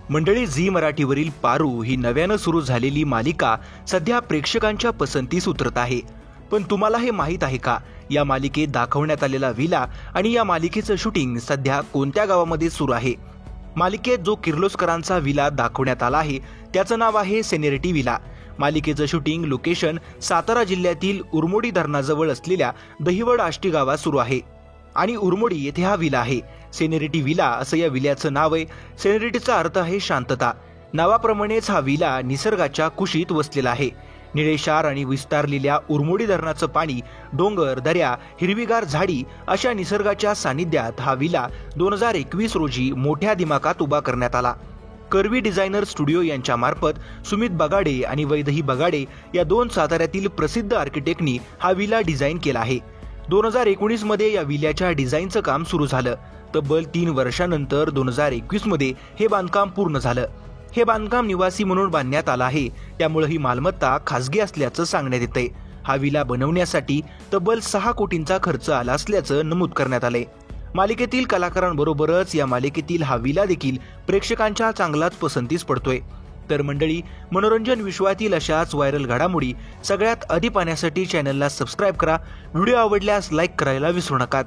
मंडळी, झी मराठीवरील पारू ही नव्यानं सुरू झालेली मालिका सध्या प्रेक्षकांच्या पसंतीस उतरत आहे। पण तुम्हाला हे माहीत आहे का, या मालिकेत दाखवण्यात आलेला विला आणि या मालिकेचं शूटिंग सध्या कोणत्या गावामध्ये सुरू आहे? मालिकेत जो किर्लोस्करांचा विला दाखवण्यात आला आहे त्याचं नाव आहे सेनेरिटी विला। मालिकेचं शूटिंग लोकेशन सातारा जिल्ह्यातील उरमोडी धरणाजवळ असलेल्या दहिवड आष्टी गावात सुरू आहे आणि उरमोडी येथे हा विला आहे। सेनेरिटी विला असं या विल्याचं नाव आहे। सेनेरिटीचा अर्थ आहे शांतता। नावाप्रमाणेच हा विला निसर्गाच्या कुशीत वसलेला आहे। निळेशार आणि विस्तारलेल्या उरमोडी धरणाचं पाणी, डोंगर, दऱ्या, हिरवीगार झाडी अशा निसर्गाच्या सानिध्यात हा विला 2021 रोजी मोठ्या दिमाखात उभा करण्यात आला। कर्वी डिझायनर स्टुडिओ यांच्या मार्फत सुमित बगाडे आणि वैदही बगाडे या दोन साताऱ्यातील प्रसिद्ध आर्किटेक्टनी हा विला डिझाईन केला आहे। 2019 मध्ये या विल्याच्या डिझाईनचं काम सुरू झालं। तब्बल 3 वर्षांनंतर 2021 मध्ये हे बांधकाम पूर्ण झालं। हे बांधकाम निवासी म्हणून बांधण्यात आलं आहे, त्यामुळे ही मालमत्ता खासगी असल्याचं सांगण्यात येतंय। हा विला बनवण्यासाठी तब्बल 6 कोटींचा खर्च आला असल्याचं नमूद करण्यात आलंय। मालिकेतील कलाकारांबरोबरच या मालिकेतील हा विला देखील प्रेक्षकांच्या चांगलाच पसंतीस पडतोय। तर मंडळी, मनोरंजन विश्वातील अशाच व्हायरल घडामोडी सगळ्यात आधी पाहण्यासाठी चॅनलला सबस्क्राईब करा। व्हिडिओ आवडल्यास लाईक करायला विसरू नका।